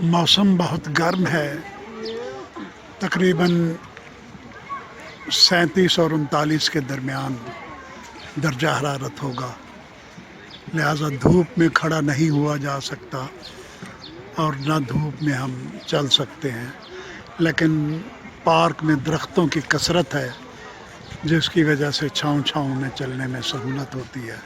मौसम बहुत गर्म है, तकरीबन 37 और 39 के दरमियान दर्जा हरारत होगा, लिहाजा धूप में खड़ा नहीं हुआ जा सकता और ना धूप में हम चल सकते हैं। लेकिन पार्क में दरख्तों की कसरत है जिसकी वजह से छाँव छाँव में चलने में सहूलत होती है।